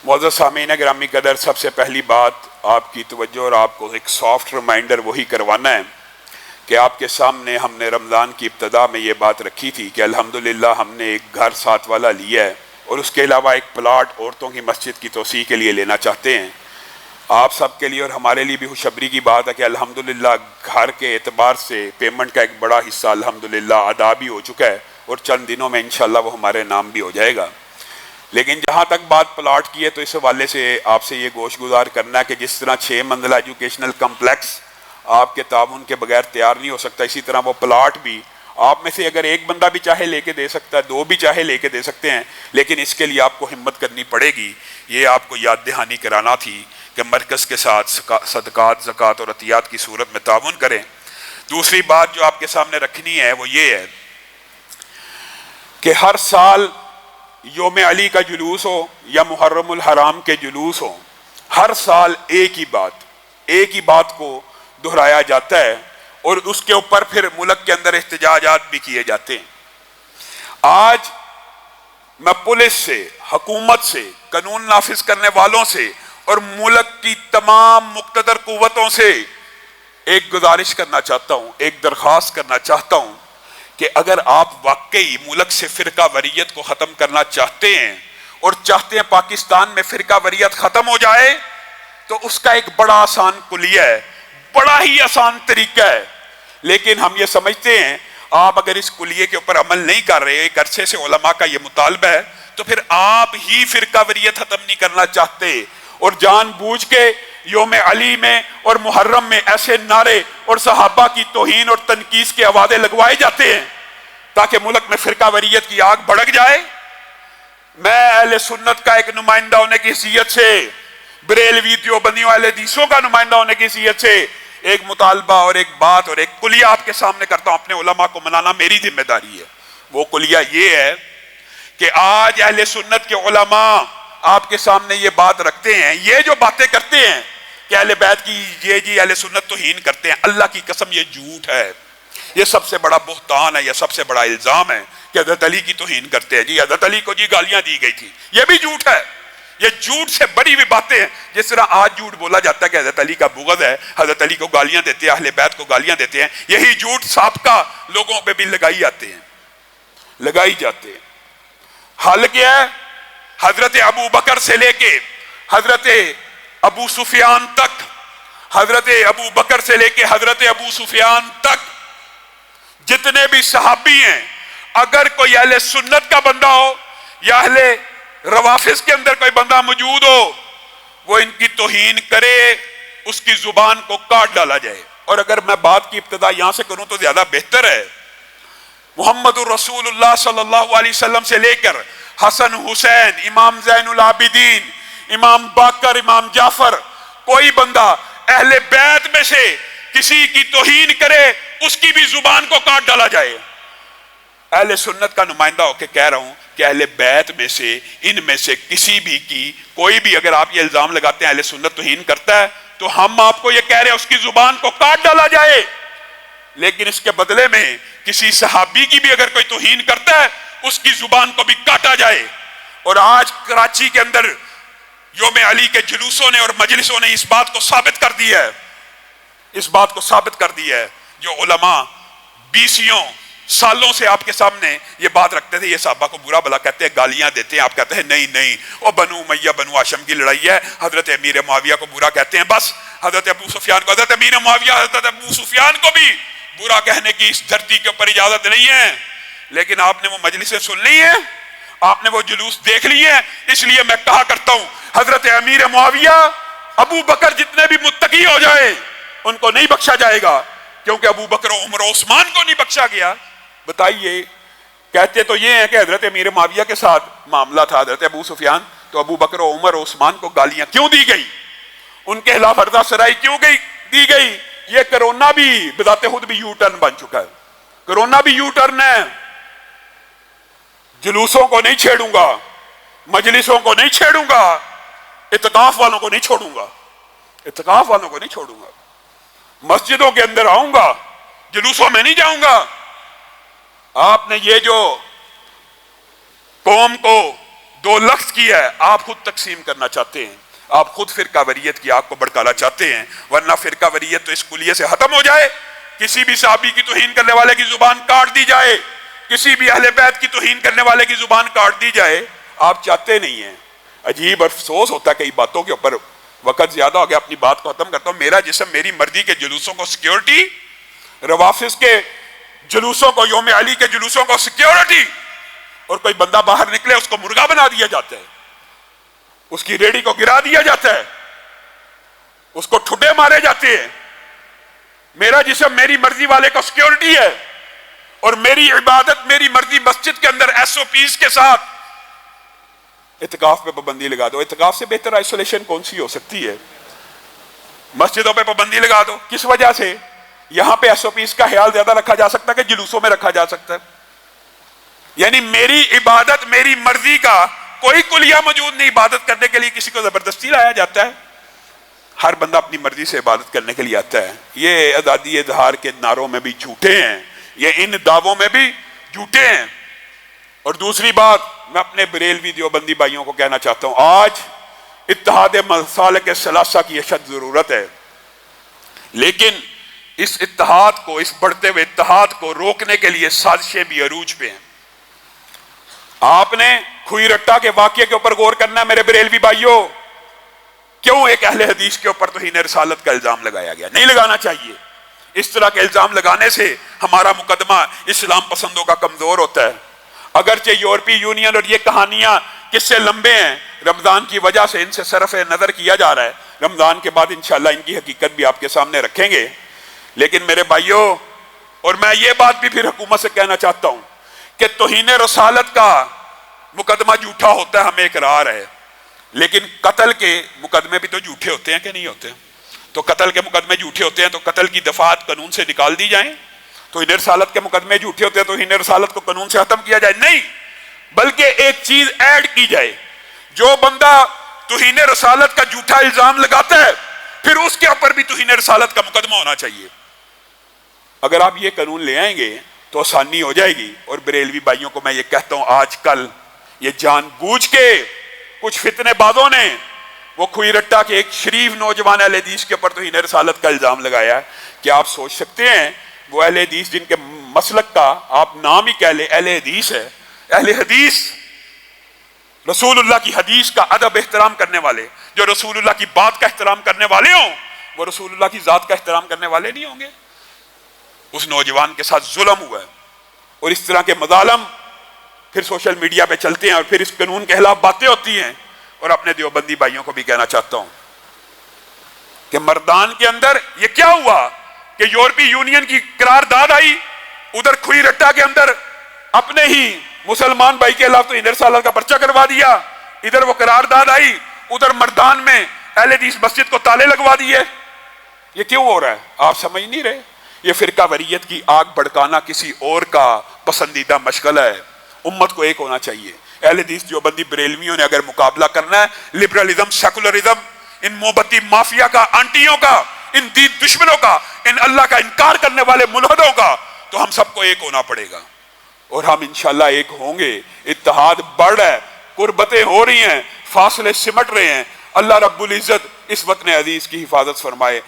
معزز سامعین گرامی قدر، سب سے پہلی بات آپ کی توجہ اور آپ کو ایک سافٹ ریمائنڈر وہی کروانا ہے کہ آپ کے سامنے ہم نے رمضان کی ابتدا میں یہ بات رکھی تھی کہ الحمدللہ ہم نے ایک گھر ساتھ والا لیا ہے اور اس کے علاوہ ایک پلاٹ عورتوں کی مسجد کی توسیع کے لیے لینا چاہتے ہیں۔ آپ سب کے لیے اور ہمارے لیے بھی خوشخبری کی بات ہے کہ الحمدللہ گھر کے اعتبار سے پیمنٹ کا ایک بڑا حصہ الحمدللہ ادا بھی ہو چکا ہے اور چند دنوں میں انشاءاللہ وہ ہمارے نام بھی ہو جائے گا۔ لیکن جہاں تک بات پلاٹ کی ہے تو اس حوالے سے آپ سے یہ گوش گزار کرنا ہے کہ جس طرح 6 منزلہ ایجوکیشنل کمپلیکس آپ کے تعاون کے بغیر تیار نہیں ہو سکتا، اسی طرح وہ پلاٹ بھی آپ میں سے اگر ایک بندہ بھی چاہے لے کے دے سکتا ہے، 2 بھی چاہے لے کے دے سکتے ہیں، لیکن اس کے لیے آپ کو ہمت کرنی پڑے گی۔ یہ آپ کو یاد دہانی کرانا تھی کہ مرکز کے ساتھ صدقات، زکوٰۃ اور عطیات کی صورت میں تعاون کریں۔ دوسری بات جو آپ کے سامنے رکھنی ہے وہ یہ ہے کہ ہر سال یوم علی کا جلوس ہو یا محرم الحرام کے جلوس ہو، ہر سال ایک ہی بات کو دہرایا جاتا ہے اور اس کے اوپر پھر ملک کے اندر احتجاجات بھی کیے جاتے ہیں۔ آج میں پولیس سے، حکومت سے، قانون نافذ کرنے والوں سے اور ملک کی تمام مقتدر قوتوں سے ایک گزارش کرنا چاہتا ہوں، ایک درخواست کرنا چاہتا ہوں کہ اگر آپ واقعی ملک سے فرقہ وریت کو ختم کرنا چاہتے ہیں اور چاہتے ہیں پاکستان میں فرقہ وریت ختم ہو جائے تو اس کا ایک بڑا آسان کلیہ ہے، بڑا ہی آسان طریقہ ہے، لیکن ہم یہ سمجھتے ہیں آپ اگر اس کلیے کے اوپر عمل نہیں کر رہے، ایک عرصے سے علماء کا یہ مطالبہ ہے، تو پھر آپ ہی فرقہ وریت ختم نہیں کرنا چاہتے اور جان بوجھ کے یوم علی میں اور محرم میں ایسے نعرے اور صحابہ کی توہین اور تنقیص کے آوازیں لگوائے جاتے ہیں تاکہ ملک میں فرقہ وریت کی آگ بھڑک جائے۔ میں اہل سنت کا ایک نمائندہ ہونے کی حیثیت سے، بریلوی دیوبندیوں اہل حدیثوں کا نمائندہ ہونے کی حیثیت سے ایک مطالبہ اور ایک بات اور ایک کلیہ آپ کے سامنے کرتا ہوں، اپنے علماء کو منانا میری ذمہ داری ہے۔ وہ کلیہ یہ ہے کہ آج اہل سنت کے علماء آپ کے سامنے یہ بات رکھتے ہیں، یہ جو باتیں کرتے ہیں کہ اہل بیت کی جی اہل سنت توہین کرتے ہیں، اللہ کی قسم یہ جھوٹ ہے، یہ سب سے بڑا بہتان ہے، یہ سب سے بڑا الزام ہے کہ حضرت علی کی توہین کرتے ہیں۔ جی حضرت علی کو جی گالیاں دی گئی تھی، یہ بھی جھوٹ ہے، یہ جھوٹ سے بڑی ہوئی باتیں ہیں۔ جس طرح آج جھوٹ بولا جاتا ہے کہ حضرت علی کا بغض ہے، حضرت علی کو گالیاں دیتے ہیں، اہل بیت کو گالیاں دیتے ہیں، یہی جھوٹ سابقہ لوگوں پہ بھی لگائی جاتے ہیں۔ حال کیا ہے؟ حضرت ابو بکر سے لے کے حضرت ابو سفیان تک، حضرت ابو بکر سے لے کے حضرت ابو سفیان تک جتنے بھی صحابی ہیں، اگر کوئی اہل سنت کا بندہ ہو یا اہل روافظ کے اندر کوئی بندہ موجود ہو، وہ ان کی توہین کرے، اس کی زبان کو کاٹ ڈالا جائے۔ اور اگر میں بات کی ابتدا یہاں سے کروں تو زیادہ بہتر ہے۔ محمد الرسول اللہ صلی اللہ علیہ وسلم سے لے کر حسن حسین، امام زین العابدین، امام باقر، امام جعفر، کوئی بندہ اہل بیت میں سے کسی کی توہین کرے، اس کی بھی زبان کو کاٹ ڈالا جائے۔ اہل سنت کا نمائندہ ہو کے کہہ رہا ہوں کہ اہل بیت میں سے، ان میں سے کسی بھی کی کوئی بھی اگر آپ یہ الزام لگاتے ہیں اہل سنت توہین کرتا ہے تو ہم آپ کو یہ کہہ رہے ہیں اس کی زبان کو کاٹ ڈالا جائے، لیکن اس کے بدلے میں کسی صحابی کی بھی اگر کوئی توہین کرتا ہے اس کی زبان کو بھی کاٹا جائے۔ اور آج کراچی کے اندر یوم علی کے جلوسوں نے اور مجلسوں نے اس بات کو ثابت کر دیا ہے، جو علماء 20 سالوں سے آپ کے سامنے یہ بات رکھتے تھے، یہ صحابہ کو برا بھلا کہتے ہیں، گالیاں دیتے ہیں، آپ کہتے ہیں نہیں وہ بنو امیہ بنو ہاشم کی لڑائی ہے، حضرت امیر معاویہ کو برا کہتے ہیں، بس حضرت ابو سفیان کو، حضرت امیر معاویہ حضرت ابو سفیان کو بھی برا کہنے کی اس دھرتی کے اوپر اجازت نہیں ہے۔ لیکن آپ نے وہ مجلسیں سن لی ہیں، آپ نے وہ جلوس دیکھ لیے ہیں، اس لیے میں کہا کرتا ہوں حضرت امیر معاویہ، ابو بکر جتنے بھی متقی ہو جائے ان کو نہیں بخشا جائے گا، کیونکہ ابو بکر و عمر و عثمان کو نہیں بخشا گیا۔ بتائیے، کہتے تو یہ ہیں کہ حضرت امیر معاویہ کے ساتھ معاملہ تھا حضرت ابو سفیان، تو ابو بکر و عمر و عثمان کو گالیاں کیوں دی گئی، ان کے خلاف عرضہ سرائی کیوں دی گئی؟ یہ کرونا بھی بذات خود بھی یو ٹرن بن چکا ہے، کرونا بھی یو ٹرن ہے۔ جلوسوں کو نہیں چھیڑوں گا، مجلسوں کو نہیں چھیڑوں گا، اعتکاف والوں کو نہیں چھوڑوں گا، مسجدوں کے اندر آؤں گا، جلوسوں میں نہیں جاؤں گا۔ آپ نے یہ جو قوم کو دو لفظ کی ہے، آپ خود تقسیم کرنا چاہتے ہیں، آپ خود فرقہ وریت کی آگ کو بھڑکانا چاہتے ہیں، ورنہ فرقہ وریت تو اس کلیے سے ختم ہو جائے، کسی بھی صحابی کی توہین کرنے والے کی زبان کاٹ دی جائے، کسی بھی اہل بیت کی توہین کرنے والے کی زبان کاٹ دی جائے، آپ چاہتے نہیں ہیں۔ عجیب افسوس ہوتا ہے کئی باتوں کے اوپر، وقت زیادہ ہو گیا، اپنی بات کو ختم کرتا ہوں۔ میرا جسم میری مرضی کے جلوسوں کو سیکیورٹی، روافظ کے جلوسوں کو، یوم علی کے جلوسوں کو سیکیورٹی، اور کوئی بندہ باہر نکلے اس کو مرغا بنا دیا جاتا ہے، اس کی ریڑھی کو گرا دیا جاتا ہے، اس کو ٹھڈے مارے جاتے ہیں۔ میرا جسم میری مرضی والے کو سیکیورٹی ہے، اور میری عبادت میری مرضی مسجد کے اندر ایس او پیز کے ساتھ۔ اعتکاف پہ پابندی لگا دو، اعتکاف سے بہتر آئسولیشن کون سی ہو سکتی ہے؟ مسجدوں پہ پابندی لگا دو، کس وجہ سے؟ یہاں پہ ایس او پیز کا خیال زیادہ رکھا جا سکتا ہے کہ جلوسوں میں رکھا جا سکتا ہے؟ یعنی میری عبادت میری مرضی کا کوئی کلیہ موجود نہیں، عبادت کرنے کے لیے کسی کو زبردستی لایا جاتا ہے؟ ہر بندہ اپنی مرضی سے عبادت کرنے کے لیے آتا ہے۔ یہ آزادی اظہار کے نعروں میں بھی جھوٹے ہیں، یہ ان دعووں میں بھی جھوٹے ہیں۔ اور دوسری بات، میں اپنے بریلوی دیوبندی بھائیوں کو کہنا چاہتا ہوں، آج اتحاد مسالک ثلاثہ کی اشد ضرورت ہے، لیکن اس اتحاد کو، اس بڑھتے ہوئے اتحاد کو روکنے کے لیے سازشیں بھی عروج پہ ہیں۔ آپ نے کھوئی رٹا کے واقعے کے اوپر غور کرنا ہے میرے بریلوی بھائیوں۔ کیوں ایک اہل حدیث کے اوپر توہین رسالت کا الزام لگایا گیا؟ نہیں لگانا چاہیے۔ اس طرح کے الزام لگانے سے ہمارا مقدمہ اسلام پسندوں کا کمزور ہوتا ہے۔ اگرچہ یورپی یونین اور یہ کہانیاں کس سے لمبے ہیں، رمضان کی وجہ سے ان سے صرف نظر کیا جا رہا ہے، رمضان کے بعد انشاءاللہ ان کی حقیقت بھی آپ کے سامنے رکھیں گے۔ لیکن میرے بھائیوں، اور میں یہ بات بھی پھر حکومت سے کہنا چاہتا ہوں کہ توہین رسالت کا مقدمہ جھوٹا ہوتا ہے، ہمیں اقرار ہے، لیکن قتل کے مقدمے بھی تو جھوٹے ہوتے ہیں کہ نہیں ہوتے؟ تو قتل کے مقدمے جھوٹے ہوتے ہیں تو قتل کی دفعات قانون سے نکال دی جائیں؟ توہین رسالت کے مقدمے جھوٹے ہوتے ہیں تو توہین رسالت کو قانون سے ختم کیا جائے؟ نہیں، بلکہ ایک چیز ایڈ کی جائے، جو بندہ توہین رسالت کا جھوٹا الزام لگاتا ہے پھر اس کے اوپر بھی توہین رسالت کا مقدمہ ہونا چاہیے۔ اگر آپ یہ قانون لے آئیں گے تو آسانی ہو جائے گی۔ اور بریلوی بھائیوں کو میں یہ کہتا ہوں، آج کل یہ جان بوجھ کے کچھ فتنے بازوں نے وہ کھوئی رٹا کے ایک شریف نوجوان اہل حدیث کے اوپر توہین رسالت کا الزام لگایا ہے۔ کیا آپ سوچ سکتے ہیں وہ اہل حدیث جن کے مسلک کا آپ نام ہی کہہ لیں اہل حدیث ہے، اہل حدیث رسول اللہ کی حدیث کا ادب احترام کرنے والے، جو رسول اللہ کی بات کا احترام کرنے والے ہوں، وہ رسول اللہ کی ذات کا احترام کرنے والے نہیں ہوں گے؟ اس نوجوان کے ساتھ ظلم ہوا ہے، اور اس طرح کے مظالم پھر سوشل میڈیا پہ چلتے ہیں، اور پھر اس قانون کے خلاف باتیں ہوتی ہیں۔ اور اپنے دیوبندی بھائیوں کو بھی کہنا چاہتا ہوں کہ مردان کے اندر یہ کیا ہوا کہ یورپی یونین کی قرارداد آئی، ادھر کھوئی رٹا کے اندر اپنے ہی مسلمان بھائی کے خلاف توہین رسالت کا پرچہ کروا دیا، ادھر وہ قرارداد آئی، ادھر مردان میں اہل حدیث مسجد کو تالے لگوا دیے۔ یہ کیوں ہو رہا ہے؟ آپ سمجھ نہیں رہے؟ یہ فرقہ وریت کی آگ بھڑکانا کسی اور کا پسندیدہ مشغلہ ہے۔ امت کو ایک ہونا چاہیے۔ اہل حدیث دیوبندی بریلویوں نے اگر مقابلہ کرنا ہے لبرلزم، سیکولرزم، ان موبتی مافیا کا، آنٹیوں کا، ان دین دشمنوں کا، ان اللہ کا انکار کرنے والے ملحدوں کا، تو ہم سب کو ایک ہونا پڑے گا، اور ہم انشاءاللہ ایک ہوں گے۔ اتحاد بڑھ رہا ہے، قربتیں ہو رہی ہیں، فاصلے سمٹ رہے ہیں۔ اللہ رب العزت اس وطن عزیز کی حفاظت فرمائے۔